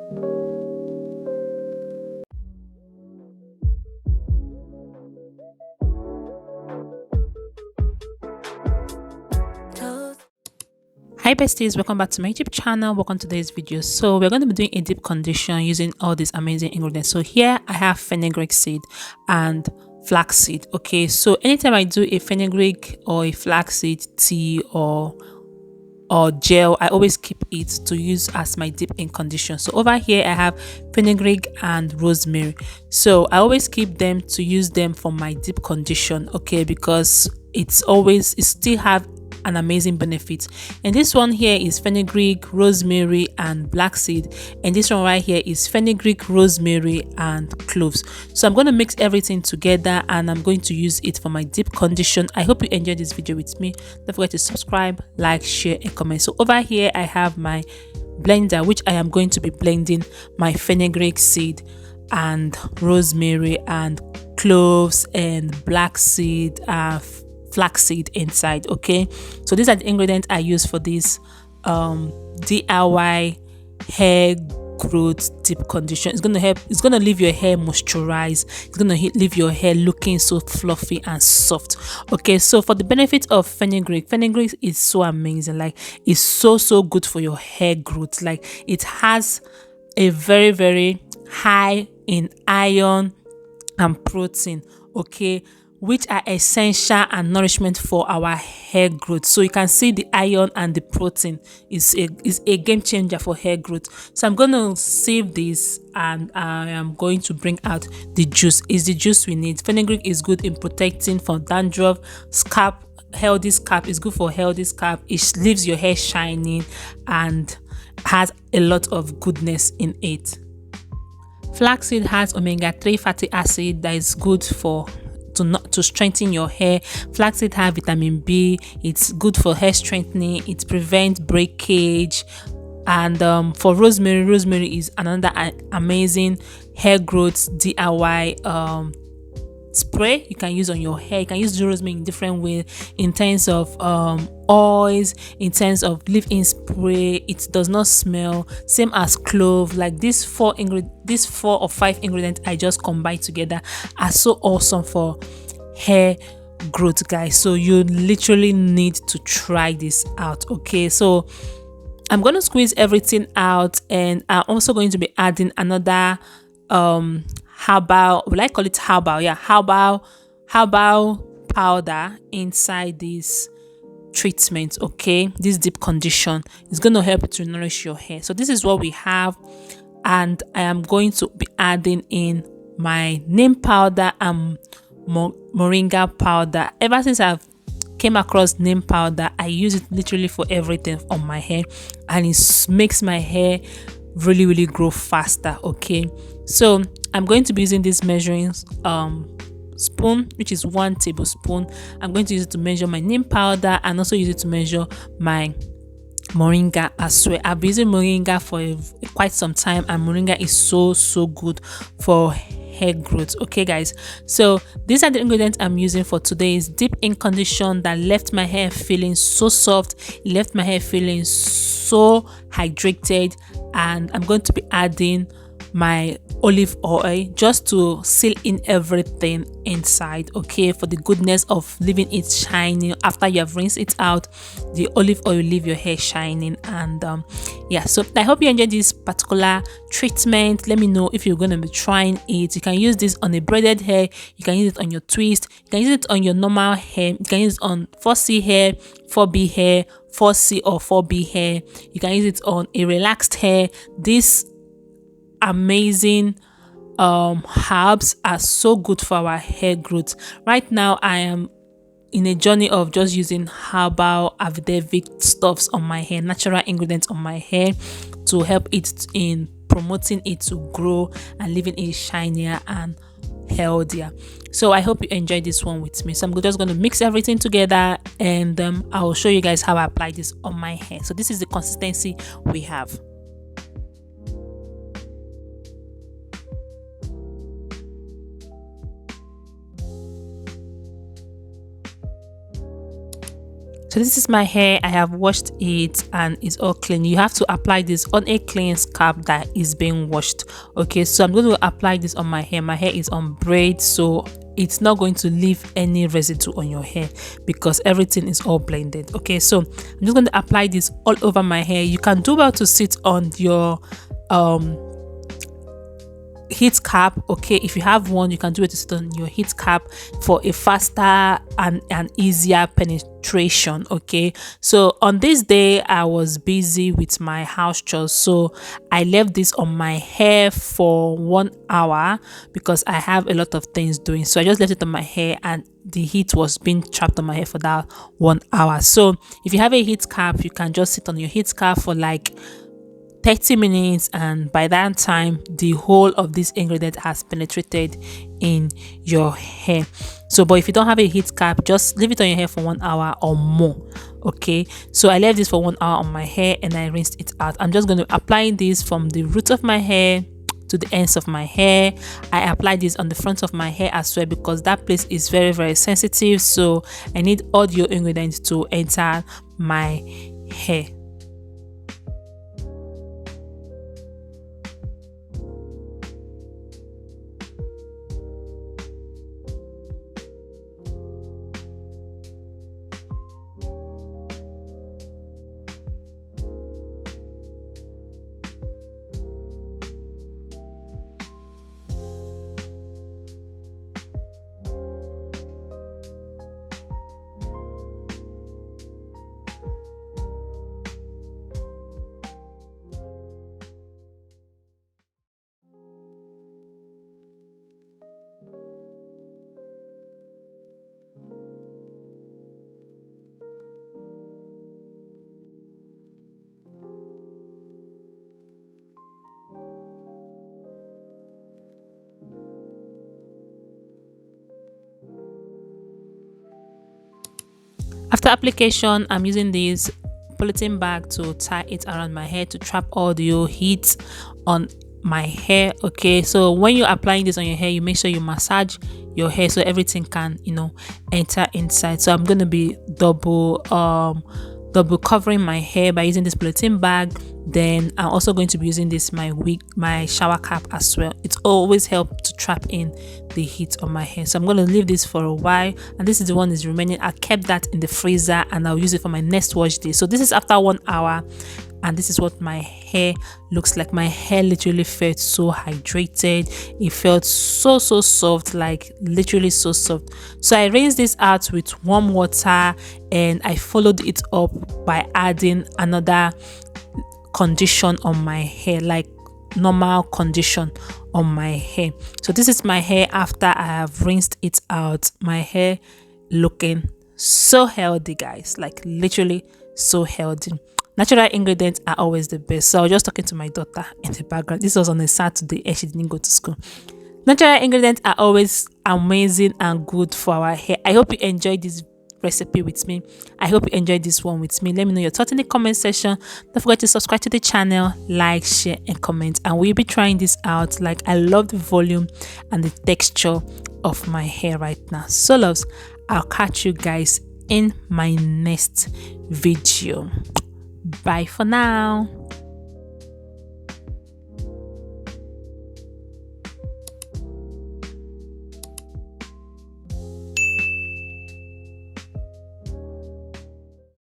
Hi besties, welcome back to my YouTube channel. Welcome to today's video. So we're going to be doing a deep condition using all these amazing ingredients. So here I have fenugreek seed and flaxseed. Okay, so anytime I do a fenugreek or a flaxseed tea or gel, I always keep it to use as my deep in condition. So over here I have fenugreek and rosemary, so I always keep them to use them for my deep condition, okay, because it still have an amazing benefit. And this one here is fenugreek, rosemary and black seed, and this one right here is fenugreek, rosemary and cloves. So I'm going to mix everything together and I'm going to use it for my deep condition. I hope you enjoyed this video with me. Don't forget to subscribe, like, share and comment. So over here I have my blender, which I am going to be blending my fenugreek seed and rosemary and cloves and black seed, flaxseed inside. Okay, so these are the ingredients I use for this DIY hair growth deep condition. It's gonna leave your hair moisturized. It's gonna leave your hair looking so fluffy and soft. Okay, so for the benefit of fenugreek is so amazing. Like, it's so good for your hair growth. Like, it has a very high in iron and protein, okay, which are essential and nourishment for our hair growth. So you can see the iron and the protein is a game changer for hair growth. So I'm going to save this and I am going to bring out the juice. Is the juice we need. Fenugreek is good in protecting from dandruff, scalp. Healthy scalp is good for healthy scalp. It leaves your hair shining and has a lot of goodness in it. Flaxseed has omega-3 fatty acid that is good for to strengthen your hair. Flaxseed has vitamin B. It's good for hair strengthening. It prevents breakage. And for rosemary is another amazing hair growth DIY spray you can use on your hair. You can use rosemary in different ways, in terms of oils, in terms of leave-in spray. It does not smell, same as clove. Like, these four or five ingredients I just combined together are so awesome for hair growth, guys. So you literally need to try this out. Okay, so I'm going to squeeze everything out, and I'm also going to be adding another herbal, will I call it herbal? Yeah, herbal powder inside this treatment. Okay, this deep condition is going to help to nourish your hair. So this is what we have, and I am going to be adding in my neem powder and moringa powder. Ever since I've came across neem powder, I use it literally for everything on my hair, and it makes my hair really grow faster. Okay, so I'm going to be using this measuring spoon, which is 1 tablespoon. I'm going to use it to measure my neem powder and also use it to measure my moringa as well. I've been using moringa for quite some time, and moringa is so good for hair growth. Okay guys, so these are the ingredients I'm using for today's deep in condition that left my hair feeling so soft. It left my hair feeling so hydrated, and I'm going to be adding my olive oil just to seal in everything inside. Okay, for the goodness of leaving it shining after you have rinsed it out. The olive oil leave your hair shining. And yeah, so I hope you enjoyed this particular treatment. Let me know if you're going to be trying it. You can use this on a braided hair, you can use it on your twist, you can use it on your normal hair, you can use it on 4C hair, 4B hair, 4C or 4B hair. You can use it on a relaxed hair. This amazing herbs are so good for our hair growth. Right now I am in a journey of just using herbal Ayurvedic stuffs on my hair, natural ingredients on my hair, to help it in promoting it to grow and leaving it shinier and healthier. So I hope you enjoyed this one with me. So I'm just going to mix everything together, and I'll show you guys how I apply this on my hair. So this is the consistency we have. So So this is my hair. I have washed it and it's all clean. You have to apply this on a clean scalp that is being washed. Okay, so I'm going to apply this on my hair. My hair is on braid, so it's not going to leave any residue on your hair because everything is all blended. Okay, so I'm just going to apply this all over my hair. You can do well to sit on your heat cap. Okay, if you have one, you can do it to sit on your heat cap for a faster and easier penetration. Okay, so on this day I was busy with my house chores, so I left this on my hair for 1 hour because I have a lot of things doing. So I just left it on my hair and the heat was being trapped on my hair for that 1 hour. So if you have a heat cap, you can just sit on your heat cap for like 30 minutes, and by that time the whole of this ingredient has penetrated in your hair. So but if you don't have a heat cap, just leave it on your hair for 1 hour or more. Okay, so I left this for 1 hour on my hair and I rinsed it out. I'm just going to apply this from the root of my hair to the ends of my hair. I apply this on the front of my hair as well because that place is very sensitive, so I need all your ingredients to enter my hair. After application, I'm using this polythene bag to tie it around my hair to trap all the heat on my hair. Okay, so when you're applying this on your hair, you make sure you massage your hair so everything can, enter inside. So I'm going to be double covering my hair by using this polythene bag. Then I'm also going to be using this my shower cap as well. It's always helped to trap in the heat on my hair. So I'm going to leave this for a while, and this is the one is remaining. I kept that in the freezer and I'll use it for my next wash day. So this is after 1 hour, and this is what my hair looks like. My hair literally felt so hydrated. It felt so soft, like literally so soft. So I rinsed this out with warm water and I followed it up by adding another condition on my hair, like normal condition on my hair. So this is my hair after I have rinsed it out. My hair looking so healthy, guys, like literally so healthy. Natural ingredients are always the best. So I was just talking to my daughter in the background. This was on a Saturday and she didn't go to school. Natural ingredients are always amazing and good for our hair. I hope you enjoyed this recipe with me. I hope you enjoyed this one with me. Let me know your thoughts in the comment section. Don't forget to subscribe to the channel, like, share and comment, and we'll be trying this out. Like, I love the volume and the texture of my hair right now. So loves, I'll catch you guys in my next video. Bye for now.